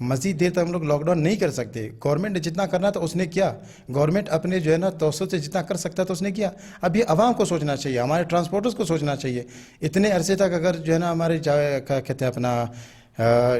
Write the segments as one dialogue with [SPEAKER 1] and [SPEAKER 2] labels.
[SPEAKER 1] مزید دیر تک ہم لوگ لاک ڈاؤن نہیں کر سکتے. گورنمنٹ نے جتنا کرنا تھا اس نے کیا, گورنمنٹ اپنے جو ہے نا توسط سے جتنا کر سکتا تھا اس نے کیا. اب یہ عوام کو سوچنا چاہیے, ہمارے ٹرانسپورٹرز کو سوچنا چاہیے. اتنے عرصے تک اگر جو ہے نا ہمارے کیا کہتے ہیں اپنا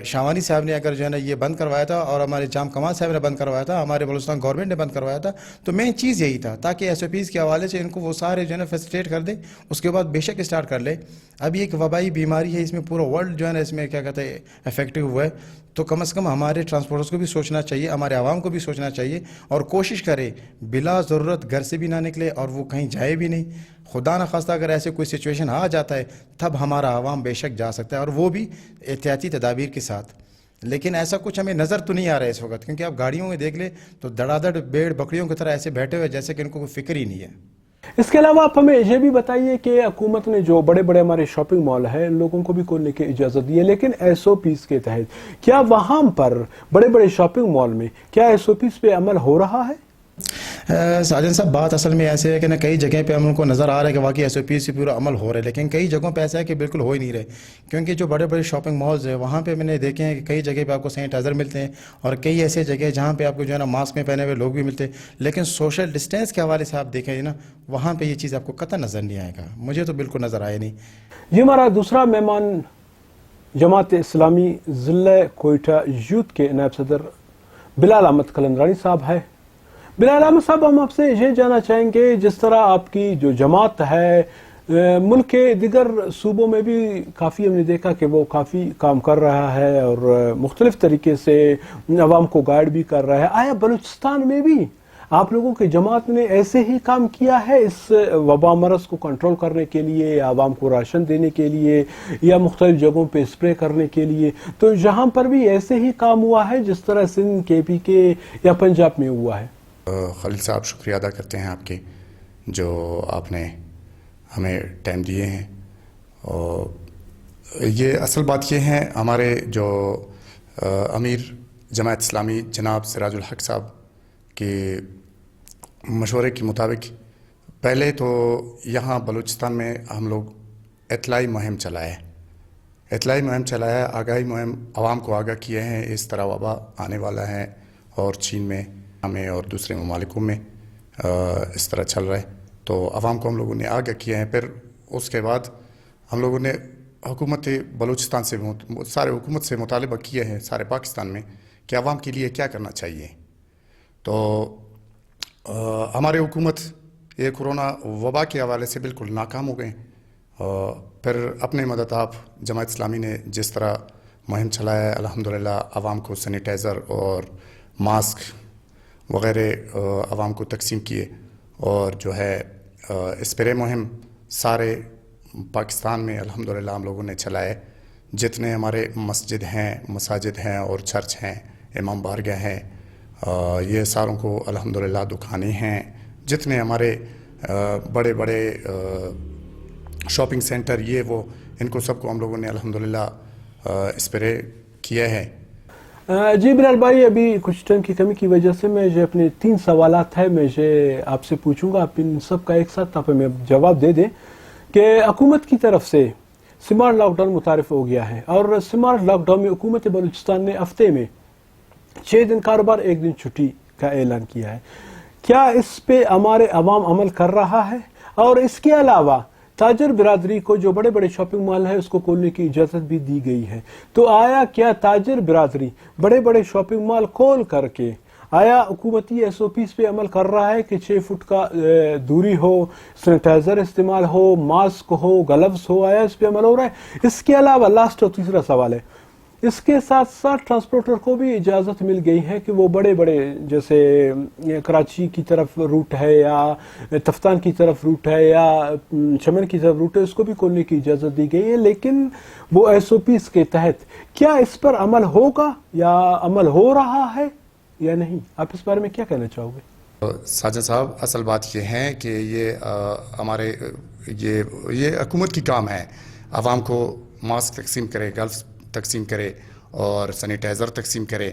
[SPEAKER 1] شاوانی صاحب نے اگر جو ہے نا یہ بند کروایا تھا, اور ہمارے جام کمال صاحب نے بند کروایا تھا, ہمارے بلوچستان گورنمنٹ نے بند کروایا تھا, تو مین چیز یہی تھا تاکہ ایس او پیز کے حوالے سے ان کو وہ سارے جو ہے نا فیسیلیٹیٹ کر دے. اس کے بعد بے شک اسٹارٹ کر لے. اب یہ ایک وبائی بیماری ہے, اس میں پورا ورلڈ جو ہے نا اس میں کیا کہتے ہیں افیکٹو ہوا ہے. تو کم از کم ہمارے ٹرانسپورٹرز کو بھی سوچنا چاہیے, ہمارے عوام کو بھی سوچنا چاہیے, اور کوشش کرے بلا ضرورت گھر سے بھی نہ نکلے اور وہ کہیں جائے بھی نہیں. خدا نخواستہ اگر ایسے کوئی سچویشن آ جاتا ہے تب ہمارا عوام بے شک جا سکتا ہے, اور وہ بھی احتیاطی تدابیر کے ساتھ. لیکن ایسا کچھ ہمیں نظر تو نہیں آ رہا ہے اس وقت, کیونکہ آپ گاڑیوں میں دیکھ لیں تو دڑا دڑ بھیڑ بکریوں کی طرح ایسے بیٹھے ہوئے جیسے کہ ان کو کوئی فکر ہی نہیں ہے.
[SPEAKER 2] اس کے علاوہ آپ ہمیں یہ بھی بتائیے کہ حکومت نے جو بڑے بڑے ہمارے شاپنگ مال ہیں لوگوں کو بھی کھولنے کی اجازت دی ہے, لیکن ایس او پیز کے تحت کیا وہاں پر بڑے بڑے شاپنگ مال میں کیا ایس او پیز پہ عمل ہو رہا ہے؟
[SPEAKER 1] ساجن صاحب بات اصل میں ایسے ہے کہ نا کئی جگہ پہ ہم کو نظر آ رہا ہے کہ واقعی ایس او پی سے پورا عمل ہو رہا ہے, لیکن کئی جگہوں پہ ایسا ہے کہ بالکل ہو ہی نہیں رہے. کیونکہ جو بڑے بڑے شاپنگ مالز ہیں وہاں پہ میں نے دیکھے ہیں کہ کئی جگہ پہ آپ کو سینیٹائزر ملتے ہیں, اور کئی ایسے جگہ جہاں پہ آپ کو جو ہے نا ماسک میں پہنے ہوئے لوگ بھی ملتے ہیں, لیکن سوشل ڈسٹینس کے حوالے سے آپ دیکھیں نا وہاں پہ یہ چیز آپ کو قطع نظر نہیں آئے گا. مجھے تو بالکل نظر آیا نہیں.
[SPEAKER 2] یہ ہمارا دوسرا مہمان جماعت اسلامی ضلع کوئٹہ یوتھ کے نائب صدر بلال احمد قلندرانی صاحب ہے. بلال احمد صاحب, ہم آپ سے یہ جاننا چاہیں گے جس طرح آپ کی جو جماعت ہے ملک کے دیگر صوبوں میں بھی کافی ہم نے دیکھا کہ وہ کافی کام کر رہا ہے اور مختلف طریقے سے عوام کو گائیڈ بھی کر رہا ہے, آیا بلوچستان میں بھی آپ لوگوں کی جماعت نے ایسے ہی کام کیا ہے اس وبا مرض کو کنٹرول کرنے کے لیے, یا عوام کو راشن دینے کے لیے, یا مختلف جگہوں پہ اسپرے کرنے کے لیے؟ تو یہاں پر بھی ایسے ہی کام ہوا ہے جس طرح سندھ, کے پی کے یا پنجاب میں ہوا ہے؟
[SPEAKER 3] خلیل صاحب شکریہ ادا کرتے ہیں آپ کے, جو آپ نے ہمیں ٹائم دیے ہیں. اور یہ اصل بات یہ ہے, ہمارے جو امیر جماعت اسلامی جناب سراج الحق صاحب کے مشورے کے مطابق پہلے تو یہاں بلوچستان میں ہم لوگ اطلاعی مہم چلایا ہے, آگاہی مہم عوام کو آگاہ کیے ہیں اس طرح وبا آنے والا ہے, اور چین میں ہمیں اور دوسرے ممالکوں میں اس طرح چل رہا ہے, تو عوام کو ہم لوگوں نے آگاہ کیا ہے. پھر اس کے بعد ہم لوگوں نے حکومت بلوچستان سے سارے حکومت سے مطالبہ کیے ہیں سارے پاکستان میں کہ عوام کے لیے کیا کرنا چاہیے. تو ہماری حکومت یہ کورونا وبا کے حوالے سے بالکل ناکام ہو گئے. پھر اپنے مدد آپ جماعت اسلامی نے جس طرح مہم چلایا ہے, الحمدللہ عوام کو سینیٹائزر اور ماسک وغیرہ عوام کو تقسیم کیے, اور جو ہے اسپرے مہم سارے پاکستان میں الحمدللہ ہم لوگوں نے چلائے. جتنے ہمارے مساجد ہیں اور چرچ ہیں, امام بارگاہ ہیں, یہ ساروں کو الحمدللہ دکانیں ہیں, جتنے ہمارے بڑے بڑے شاپنگ سینٹر یہ وہ, ان کو سب کو ہم لوگوں نے الحمدللہ اسپرے کیا ہے.
[SPEAKER 2] جی بلال بھائی, ابھی کچھ ٹائم کی کمی کی وجہ سے میں جو اپنے 3 سوالات ہیں میں آپ سے پوچھوں گا, آپ ان سب کا ایک ساتھ آپ ہمیں جواب دے دیں کہ حکومت کی طرف سے سمارٹ لاک ڈاؤن متعارف ہو گیا ہے, اور سمارٹ لاک ڈاؤن میں حکومت بلوچستان نے ہفتے میں 6 دن کاروبار 1 دن چھٹی کا اعلان کیا ہے. کیا اس پہ ہمارے عوام عمل کر رہا ہے؟ اور اس کے علاوہ تاجر برادری کو جو بڑے بڑے شاپنگ مال ہے اس کو کھولنے کی اجازت بھی دی گئی ہے, تو آیا کیا تاجر برادری بڑے بڑے شاپنگ مال کھول کر کے آیا حکومتی ایس او پیز پہ عمل کر رہا ہے کہ 6 فٹ کا دوری ہو, سینیٹائزر استعمال ہو, ماسک ہو, گلوز ہو, آیا اس پہ عمل ہو رہا ہے؟ اس کے علاوہ لاسٹ اور تیسرا سوال ہے, اس کے ساتھ ساتھ ٹرانسپورٹر کو بھی اجازت مل گئی ہے کہ وہ بڑے بڑے جیسے کراچی کی طرف روٹ ہے یا تفتان کی طرف روٹ ہے یا چمن کی طرف روٹ ہے, اس کو بھی کھولنے کی اجازت دی گئی ہے, لیکن وہ ایس او پیز کے تحت کیا اس پر عمل ہوگا یا عمل ہو رہا ہے یا نہیں؟ آپ اس بارے میں کیا کہنا چاہو گے؟
[SPEAKER 3] ساجد صاحب, اصل بات یہ ہے کہ یہ ہمارے یہ حکومت کی کام ہے عوام کو ماسک تقسیم کرے, گلوز تقسیم کرے اور سینیٹائزر تقسیم کرے.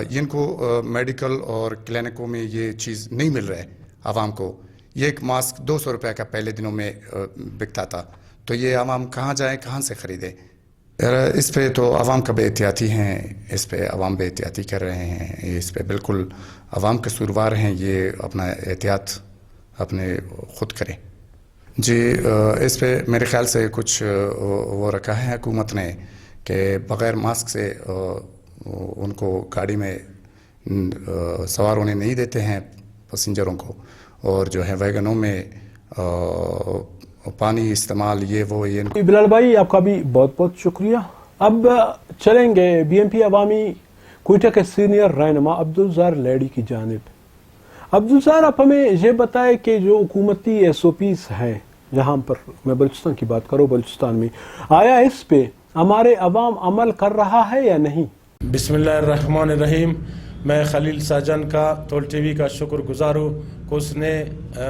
[SPEAKER 3] ان کو میڈیکل اور کلینکوں میں یہ چیز نہیں مل رہا ہے عوام کو. یہ ایک ماسک 200 روپے کا پہلے دنوں میں بکتا تھا, تو یہ عوام کہاں جائیں, کہاں سے خریدے؟ اس پہ تو عوام کا بے احتیاطی ہیں، اس پہ عوام بے احتیاطی کر رہے ہیں، اس پہ بالکل عوام قصوروار ہیں، یہ اپنا احتیاط اپنے خود کریں. جی اس پہ میرے خیال سے کچھ وہ رکھا ہے حکومت نے کہ بغیر ماسک سے ان کو گاڑی میں سوار ہونے نہیں دیتے ہیں پیسنجروں کو، اور جو ہے ویگنوں میں پانی استعمال یہ وہ یہ.
[SPEAKER 2] بلال بھائی آپ کا بھی بہت بہت شکریہ. اب چلیں گے بی ایم پی عوامی کوئٹہ کے سینئر رہنما عبدالزار لیڈی کی جانب. عبدالزار آپ ہمیں یہ بتائیں کہ جو حکومتی ایس او پیز ہے جہاں پر میں بلوچستان کی بات کروں، بلوچستان میں آیا اس پہ ہمارے عوام عمل کر رہا ہے یا نہیں؟
[SPEAKER 4] بسم اللہ الرحمن الرحیم. میں خلیل ساجن کا تول ٹی وی کا شکر گزار ہوں کہ اس نے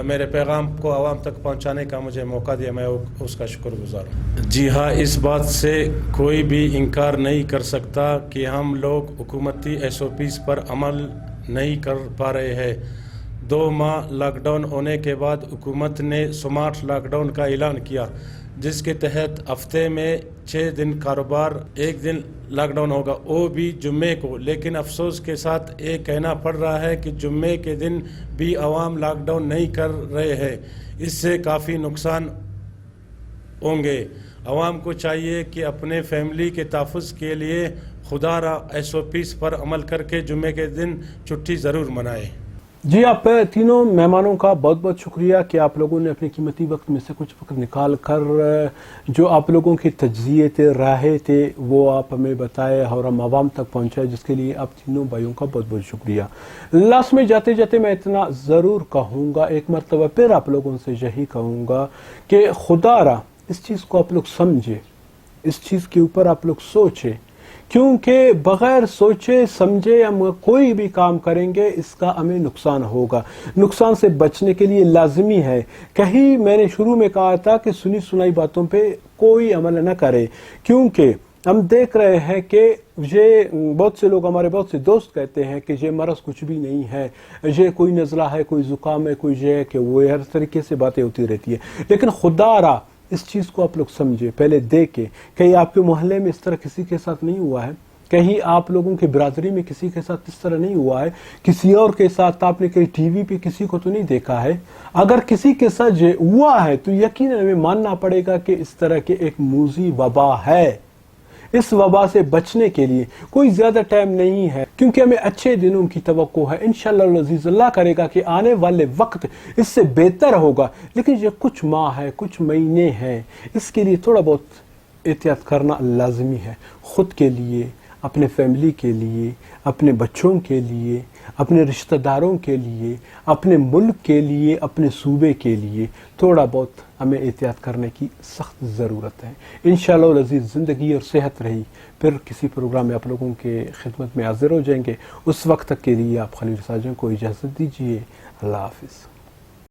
[SPEAKER 4] میرے پیغام کو عوام تک پہنچانے کا مجھے موقع دیا، میں اس کا شکر گزار ہوں. جی ہاں، اس بات سے کوئی بھی انکار نہیں کر سکتا کہ ہم لوگ حکومتی ایس او پیز پر عمل نہیں کر پا رہے ہیں. 2 ماہ لاک ڈاؤن ہونے کے بعد حکومت نے سمارٹ لاک ڈاؤن کا اعلان کیا، جس کے تحت ہفتے میں 6 دن کاروبار، 1 دن لاک ڈاؤن ہوگا، وہ بھی جمعے کو. لیکن افسوس کے ساتھ یہ کہنا پڑ رہا ہے کہ جمعے کے دن بھی عوام لاک ڈاؤن نہیں کر رہے ہیں. اس سے کافی نقصان ہوں گے. عوام کو چاہیے کہ اپنے فیملی کے تحفظ کے لیے خدا را ایس او پیز پر عمل کر کے جمعے کے دن چھٹی ضرور منائے.
[SPEAKER 2] جی آپ تینوں مہمانوں کا بہت بہت شکریہ کہ آپ لوگوں نے اپنے قیمتی وقت میں سے کچھ وقت نکال کر جو آپ لوگوں کی تجزیے تھے، راہیں تھے، وہ آپ ہمیں بتائے اور ہم عوام تک پہنچائے، جس کے لیے آپ تینوں بھائیوں کا بہت بہت شکریہ. لاسٹ میں جاتے جاتے میں اتنا ضرور کہوں گا، ایک مرتبہ پھر آپ لوگوں سے یہی کہوں گا کہ خدا را اس چیز کو آپ لوگ سمجھے، اس چیز کے اوپر آپ لوگ سوچے، کیونکہ بغیر سوچے سمجھے ہم کوئی بھی کام کریں گے اس کا ہمیں نقصان ہوگا. نقصان سے بچنے کے لیے لازمی ہے، کہیں میں نے شروع میں کہا تھا کہ سنی سنائی باتوں پہ کوئی عمل نہ کرے، کیونکہ ہم دیکھ رہے ہیں کہ یہ بہت سے لوگ، ہمارے بہت سے دوست کہتے ہیں کہ یہ مرض کچھ بھی نہیں ہے، یہ کوئی نزلہ ہے، کوئی زکام ہے، کوئی یہ ہے کہ وہ، ہر طریقے سے باتیں ہوتی رہتی ہے. لیکن خدا را اس چیز کو آپ لوگ سمجھے، پہلے دیکھیں کہیں آپ کے محلے میں اس طرح کسی کے ساتھ نہیں ہوا ہے، کہیں آپ لوگوں کی برادری میں کسی کے ساتھ اس طرح نہیں ہوا ہے، کسی اور کے ساتھ آپ نے کہیں ٹی وی پہ کسی کو تو نہیں دیکھا ہے. اگر کسی کے ساتھ یہ ہوا ہے تو یقیناً ہمیں ماننا پڑے گا کہ اس طرح کے ایک موذی وبا ہے. اس وبا سے بچنے کے لیے کوئی زیادہ ٹائم نہیں ہے، کیونکہ ہمیں اچھے دنوں کی توقع ہے. انشاءاللہ العزیز اللہ کرے گا کہ آنے والے وقت اس سے بہتر ہوگا. لیکن یہ کچھ ماہ ہے، کچھ مہینے ہیں، اس کے لیے تھوڑا بہت احتیاط کرنا لازمی ہے، خود کے لیے، اپنے فیملی کے لیے، اپنے بچوں کے لیے، اپنے رشتہ داروں کے لیے، اپنے ملک کے لیے، اپنے صوبے کے لیے تھوڑا بہت ہمیں احتیاط کرنے کی سخت ضرورت ہے. انشاءاللہ العزیز زندگی اور صحت رہی پھر کسی پروگرام میں آپ لوگوں کے خدمت میں حاضر ہو جائیں گے. اس وقت تک کے لیے آپ خلیل ساجن کو اجازت دیجیے. اللہ حافظ.